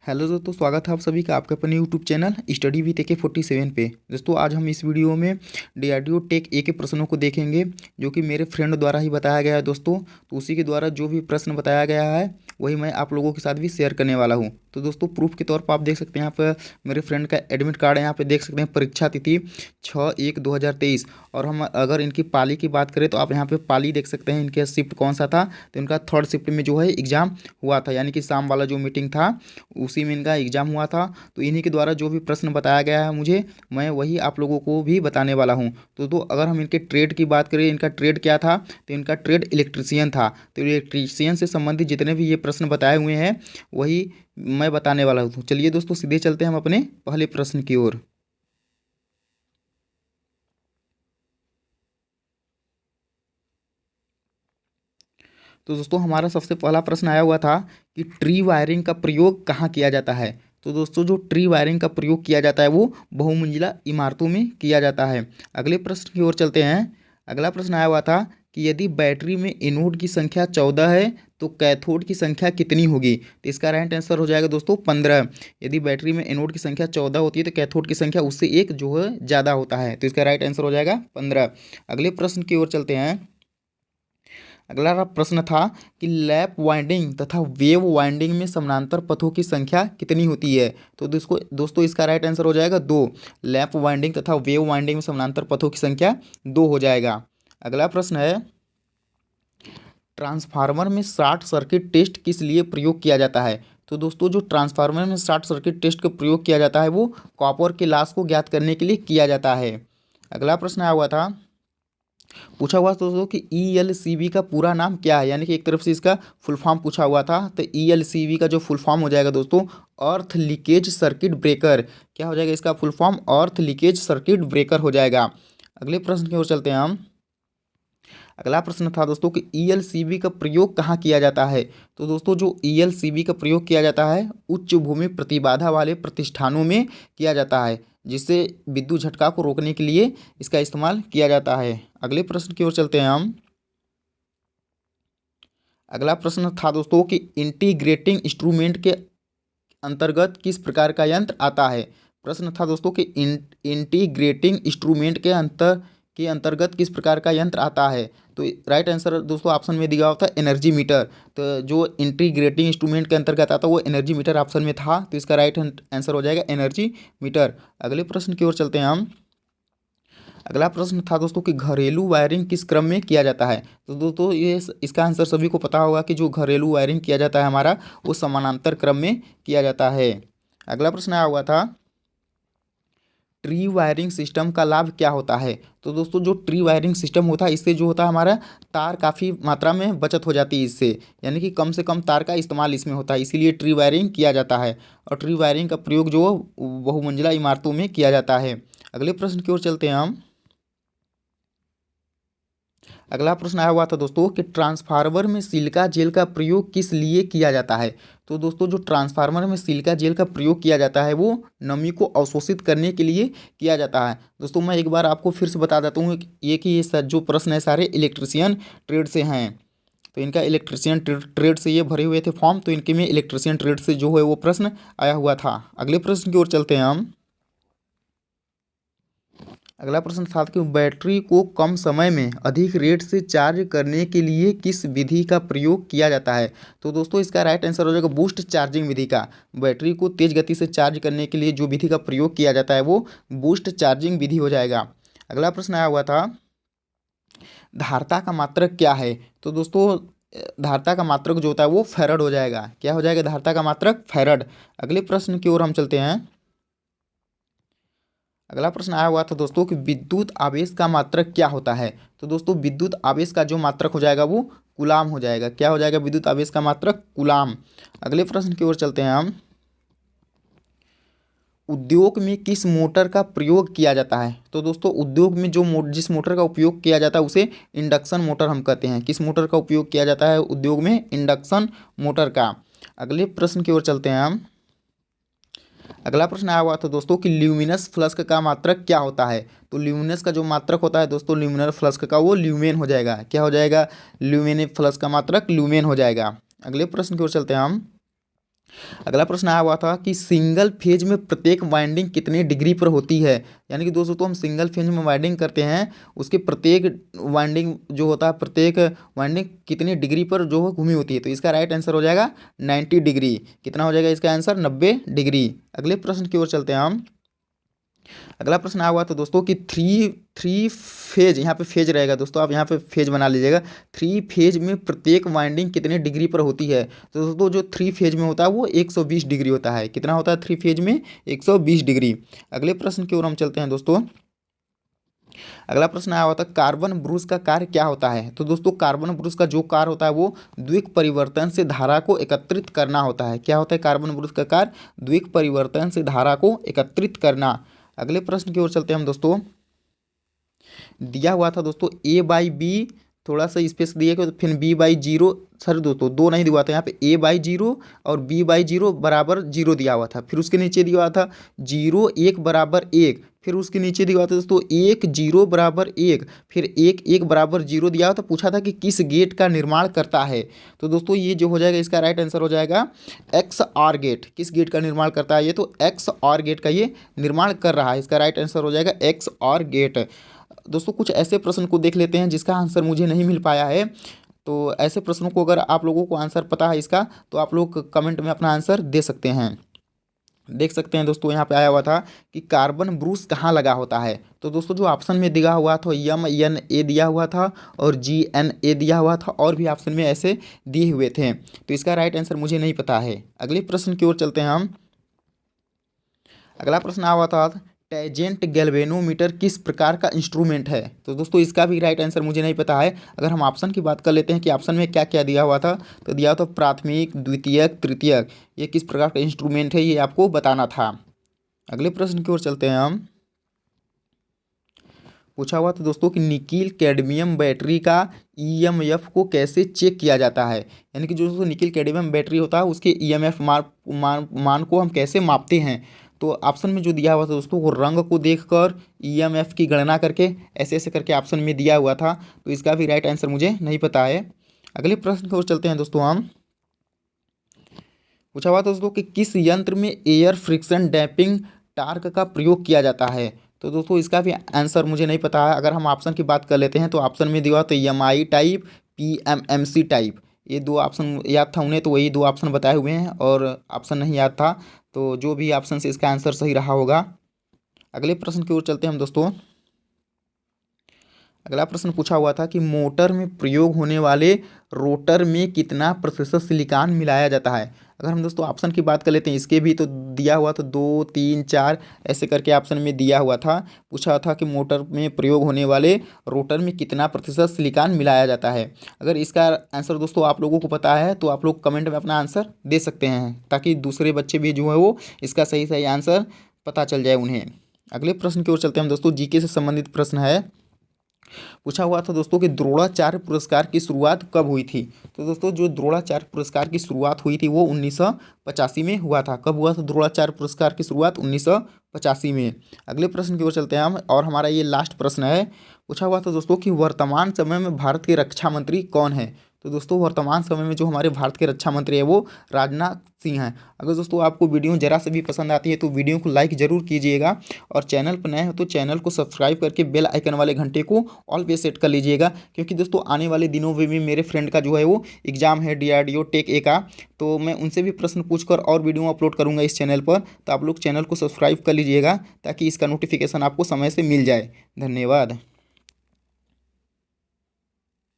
Hello दोस्तों, स्वागत है आप सभी का आपके अपने YouTube channel study with AK47 पे। दोस्तों आज हम इस वीडियो में DRDO टेक ए के प्रश्नों को देखेंगे जो कि मेरे फ्रेंड द्वारा ही बताया गया है दोस्तों। तो उसी के द्वारा जो भी प्रश्न बताया गया है वही मैं आप लोगों के साथ भी शेयर करने वाला हूँ। तो दोस्तों प्रूफ के तौर पर आप देख सकते हैं, यहाँ पर मेरे फ्रेंड का एडमिट कार्ड है, यहाँ पे देख सकते हैं परीक्षा तिथि 6/1/2023। और हम अगर इनकी पाली की बात करें तो आप यहाँ पे पाली देख सकते हैं, इनके शिफ्ट कौन सा था। तो इनका थर्ड शिफ्ट में जो है एग्ज़ाम हुआ था, यानी कि शाम वाला जो मीटिंग था उसी में इनका एग्ज़ाम हुआ था। तो इन्हीं के द्वारा जो भी प्रश्न बताया गया है मुझे, मैं वही आप लोगों को भी बताने वाला हूँ। तो अगर हम इनके ट्रेड की बात करें, इनका ट्रेड क्या था, तो इनका ट्रेड इलेक्ट्रीशियन था। तो इलेक्ट्रीशियन से संबंधित जितने भी ये प्रश्न बताए हुए हैं वही मैं बताने वाला हूँ। तो चलिए दोस्तों सीधे चलते हैं हम अपने पहले प्रश्न की ओर। तो दोस्तों हमारा सबसे पहला प्रश्न आया हुआ था कि ट्री वायरिंग का प्रयोग कहाँ किया जाता है। तो दोस्तों जो ट्री वायरिंग का प्रयोग किया जाता है वो बहुमंजिला इमारतों में किया जाता है। अगले प्रश्न की ओर चलते हैं। अगला प्रश्न आया हुआ था कि यदि बैटरी में एनोड की संख्या 14 है तो कैथोड की संख्या कितनी होगी। तो इसका राइट आंसर हो जाएगा दोस्तों 15। यदि बैटरी में एनोड की संख्या 14 होती है तो कैथोड की संख्या उससे एक जो है ज़्यादा होता है। तो इसका राइट आंसर हो जाएगा 15। अगले प्रश्न की ओर चलते हैं। अगला प्रश्न था कि लैप वाइंडिंग तथा वेव वाइंडिंग में समानांतर पथों की संख्या कितनी होती है। तो दोस्तों इसका राइट आंसर हो जाएगा 2। लैप वाइंडिंग तथा वेव वाइंडिंग में समानांतर पथों की संख्या 2 हो जाएगा। अगला प्रश्न है ट्रांसफार्मर में शॉर्ट सर्किट टेस्ट किस लिए प्रयोग किया जाता है। तो दोस्तों जो ट्रांसफार्मर में शॉर्ट सर्किट टेस्ट का प्रयोग किया जाता है वो कॉपर के लॉस को ज्ञात करने के लिए किया जाता है। अगला प्रश्न आया हुआ था, पूछा हुआ दोस्तों कि ELCB का पूरा नाम क्या है, यानी कि एक तरफ से इसका फुल फॉर्म पूछा हुआ था। तो ELCB का जो फुल फॉर्म हो जाएगा दोस्तों अर्थ लीकेज सर्किट ब्रेकर। क्या हो जाएगा इसका फुल फॉर्म? अर्थ लीकेज सर्किट ब्रेकर हो जाएगा। अगले प्रश्न की ओर चलते हैं हम। अगला प्रश्न था दोस्तों कि ELCB का प्रयोग कहाँ किया जाता है। तो दोस्तों जो ELCB का प्रयोग किया जाता है उच्च भूमि प्रतिबाधा वाले प्रतिष्ठानों में किया जाता है, जिससे विद्युत झटका को रोकने के लिए इसका इस्तेमाल किया जाता है। अगले प्रश्न की ओर चलते हैं हम। अगला प्रश्न था दोस्तों कि इंटीग्रेटिंग इंस्ट्रूमेंट के अंतर्गत किस प्रकार का यंत्र आता है। प्रश्न था दोस्तों कि इंटीग्रेटिंग इंस्ट्रूमेंट के अंतर्गत किस प्रकार का यंत्र आता है। तो राइट आंसर दोस्तों ऑप्शन में दिया हुआ था एनर्जी मीटर। तो जो इंटीग्रेटिंग इंस्ट्रूमेंट के अंतर्गत आता वो एनर्जी मीटर ऑप्शन में था, तो इसका राइट आंसर हो जाएगा एनर्जी मीटर। अगले प्रश्न की ओर चलते हैं हम। अगला प्रश्न था दोस्तों कि घरेलू वायरिंग किस क्रम में किया जाता है। तो दोस्तों ये इसका आंसर सभी को पता होगा कि जो घरेलू वायरिंग किया जाता है हमारा वो समानांतर क्रम में किया जाता है। अगला प्रश्न आया हुआ था ट्री वायरिंग सिस्टम का लाभ क्या होता है। तो दोस्तों जो ट्री वायरिंग सिस्टम होता है इससे जो होता है हमारा तार काफ़ी मात्रा में बचत हो जाती है इससे, यानी कि कम से कम तार का इस्तेमाल इसमें होता है, इसीलिए ट्री वायरिंग किया जाता है। और ट्री वायरिंग का प्रयोग जो बहुमंजिला इमारतों में किया जाता है। अगले प्रश्न की ओर चलते हैं हम। अगला प्रश्न आया हुआ था दोस्तों कि ट्रांसफार्मर में सिलिका जेल का प्रयोग किस लिए किया जाता है। तो दोस्तों जो ट्रांसफार्मर में सिलिका जेल का प्रयोग किया जाता है वो नमी को अवशोषित करने के लिए किया जाता है। दोस्तों मैं एक बार आपको फिर से बता देता हूँ ये जो प्रश्न है सारे इलेक्ट्रिशियन ट्रेड से हैं। तो इनका इलेक्ट्रिशियन ट्रेड से ये भरे हुए थे फॉर्म, तो इनके में इलेक्ट्रिशियन ट्रेड से जो है वो प्रश्न आया हुआ था। अगले प्रश्न की ओर चलते हैं हम। अगला प्रश्न था कि बैटरी को कम समय में अधिक रेट से चार्ज करने के लिए किस विधि का प्रयोग किया जाता है। तो दोस्तों इसका राइट आंसर हो जाएगा बूस्ट चार्जिंग विधि का। बैटरी को तेज़ गति से चार्ज करने के लिए जो विधि का प्रयोग किया जाता है वो बूस्ट चार्जिंग विधि हो जाएगा। अगला प्रश्न आया हुआ था धारिता का मात्रक क्या है। तो दोस्तों धारिता का मात्रक जो होता है वो फैरड हो जाएगा। क्या हो जाएगा धारिता का मात्रक? फैरड। अगले प्रश्न की ओर हम चलते हैं। अगला प्रश्न आया हुआ था दोस्तों कि विद्युत आवेश का मात्रक क्या होता है। तो दोस्तों विद्युत आवेश का जो मात्रक हो जाएगा वो कूलाम हो जाएगा। क्या हो जाएगा विद्युत आवेश का मात्रक? कूलाम। अगले प्रश्न की ओर चलते हैं हम। उद्योग में किस मोटर का प्रयोग किया जाता है। तो दोस्तों उद्योग में जिस मोटर का उपयोग किया जाता है उसे इंडक्शन मोटर हम कहते हैं। किस मोटर का उपयोग किया जाता है उद्योग में? इंडक्शन मोटर का। अगले प्रश्न की ओर चलते हैं हम। अगला प्रश्न आया हुआ था दोस्तों कि ल्यूमिनस फ्लक्स का मात्रक क्या होता है। तो ल्यूमिनस का जो मात्रक होता है दोस्तों ल्यूमिनस फ्लक्स का वो ल्यूमेन हो जाएगा। क्या हो जाएगा? ल्यूमेन फ्लक्स का मात्रक ल्यूमेन हो जाएगा। अगले प्रश्न की ओर चलते हैं हम। अगला प्रश्न आया हुआ था कि सिंगल फेज में प्रत्येक वाइंडिंग कितने डिग्री पर होती है। यानी कि दोस्तों तो हम सिंगल फेज में वाइंडिंग करते हैं, उसके प्रत्येक वाइंडिंग जो होता है, प्रत्येक वाइंडिंग कितनी डिग्री पर जो है घूमी होती है। तो इसका राइट आंसर हो जाएगा 90 डिग्री। कितना हो जाएगा इसका आंसर? 90 डिग्री। अगले प्रश्न की ओर चलते हैं हम। अगला प्रश्न आया हुआ था दोस्तों कि थ्री थ्री फेज, यहाँ पे फेज रहेगा दोस्तों, आप यहाँ पे फेज बना लीजिएगा। थ्री फेज में प्रत्येक वाइंडिंग कितने डिग्री पर होती है। तो दोस्तों जो थ्री फेज में होता है वो 120 डिग्री होता है। कितना होता है थ्री फेज में? 120 डिग्री। अगले प्रश्न की ओर हम चलते हैं दोस्तों। अगला प्रश्न आया हुआ था कार्बन ब्रूस का कार्य क्या होता है। तो दोस्तों कार्बन ब्रूस का जो कार्य होता है वो द्विक परिवर्तन से धारा को एकत्रित करना होता है। क्या होता है कार्बन ब्रूस का कार्य? द्विक परिवर्तन से धारा को एकत्रित करना। अगले प्रश्न की ओर चलते हैं हम दोस्तों। दिया हुआ था दोस्तों ए बाई बी, थोड़ा सा स्पेस दिए गए, तो फिर बी बाई जीरो, सर दोस्तों दो नहीं दिया था यहाँ पे, ए बाई जीरो और बी बाई जीरो बराबर जीरो दिया हुआ था। फिर उसके नीचे दिया हुआ था जीरो एक बराबर एक, फिर उसके नीचे दिया हुआ था दोस्तों एक जीरो बराबर एक, फिर एक एक बराबर जीरो दिया हुआ था। पूछा था कि किस गेट का निर्माण करता है। तो दोस्तों ये जो हो जाएगा इसका राइट आंसर हो जाएगा एक्स आर गेट। किस गेट का निर्माण करता है ये? तो एक्स आर गेट का ये निर्माण कर रहा है। इसका राइट आंसर हो जाएगा एक्स आर गेट। दोस्तों कुछ ऐसे प्रश्न को देख लेते हैं जिसका आंसर मुझे नहीं मिल पाया है। तो ऐसे प्रश्नों को अगर आप लोगों को आंसर पता है इसका, तो आप लोग कमेंट में अपना आंसर दे सकते हैं। देख सकते हैं दोस्तों यहाँ पे आया हुआ था कि कार्बन ब्रूस कहाँ लगा होता है। तो दोस्तों जो ऑप्शन में दिया हुआ था यम एन ए दिया हुआ था और जी एन ए दिया हुआ था, और भी ऑप्शन में ऐसे दिए हुए थे। तो इसका राइट आंसर मुझे नहीं पता है। अगले प्रश्न की ओर चलते हैं हम। अगला प्रश्न आया हुआ था टेजेंट गैल्वेनोमीटर किस प्रकार का इंस्ट्रूमेंट है। तो दोस्तों इसका भी राइट आंसर मुझे नहीं पता है। अगर हम ऑप्शन की बात कर लेते हैं कि ऑप्शन में क्या क्या दिया हुआ था, तो दिया हुआ था प्राथमिक, द्वितीयक, तृतीयक। ये किस प्रकार का इंस्ट्रूमेंट है ये आपको बताना था। अगले प्रश्न की ओर चलते हैं हम। पूछा हुआ था दोस्तों कि निकिल कैडमियम बैटरी का ईएमएफ को कैसे चेक किया जाता है। यानी कि जो दोस्तों निकिल कैडमियम बैटरी होता है उसके ईएमएफ मान को हम कैसे मापते हैं। तो ऑप्शन में जो दिया हुआ था दोस्तों वो रंग को देखकर, ईएमएफ की गणना करके, ऐसे ऐसे करके ऑप्शन में दिया हुआ था। तो इसका भी राइट आंसर मुझे नहीं पता है। अगले प्रश्न की ओर चलते हैं दोस्तों हम। पूछा हुआ था दोस्तों कि किस यंत्र में एयर फ्रिक्शन डैम्पिंग टार्क का प्रयोग किया जाता है। तो दोस्तों इसका भी आंसर मुझे नहीं पता है। अगर हम ऑप्शन की बात कर लेते हैं तो ऑप्शन में दिया हुआ तो एमआई टाइप, पीएमएमसी टाइप, ये दो ऑप्शन याद था उन्हें, तो वही दो ऑप्शन बताए हुए हैं और ऑप्शन नहीं याद था। तो जो भी ऑप्शन से इसका आंसर सही रहा होगा। अगले प्रश्न की ओर चलते हैं हम दोस्तों। अगला प्रश्न पूछा हुआ था कि मोटर में प्रयोग होने वाले रोटर में कितना प्रतिशत सिलिकॉन मिलाया जाता है। अगर हम दोस्तों ऑप्शन की बात कर लेते हैं, इसके भी तो दिया हुआ था 2, 3, 4 ऐसे करके ऑप्शन में दिया हुआ था। पूछा था कि मोटर में प्रयोग होने वाले रोटर में कितना प्रतिशत सिलिकॉन मिलाया जाता है। अगर इसका आंसर दोस्तों आप लोगों को पता है तो आप लोग कमेंट में अपना आंसर दे सकते हैं, ताकि दूसरे बच्चे भी जो है वो इसका सही सही आंसर पता चल जाए उन्हें। अगले प्रश्न की ओर चलते हैं हम दोस्तों। जीके से संबंधित प्रश्न है। पूछा हुआ था दोस्तों कि द्रोणाचार्य पुरस्कार की शुरुआत कब हुई थी। तो दोस्तों जो द्रोणाचार्य पुरस्कार की शुरुआत हुई थी वो 1985 में हुआ था। कब हुआ था द्रोणाचार्य पुरस्कार की शुरुआत? 1985 में। अगले प्रश्न की ओर चलते हैं हम, और हमारा ये लास्ट प्रश्न है। पूछा हुआ था दोस्तों कि वर्तमान समय में भारत के रक्षा मंत्री कौन है। तो दोस्तों वर्तमान समय में जो हमारे भारत के रक्षा मंत्री है वो राजनाथ सिंह हैं। अगर दोस्तों आपको वीडियो ज़रा से भी पसंद आती है तो वीडियो को लाइक ज़रूर कीजिएगा, और चैनल पर नए हो तो चैनल को सब्सक्राइब करके बेल आइकन वाले घंटे को ऑल पे सेट कर लीजिएगा, क्योंकि दोस्तों आने वाले दिनों में भी मेरे फ्रेंड का जो है वो एग्ज़ाम है डीआरडीओ टेक ए का, तो मैं उनसे भी प्रश्न पूछकर और वीडियो अपलोड करूँगा इस चैनल पर। तो आप लोग चैनल को सब्सक्राइब कर लीजिएगा ताकि इसका नोटिफिकेशन आपको समय से मिल जाए। धन्यवाद।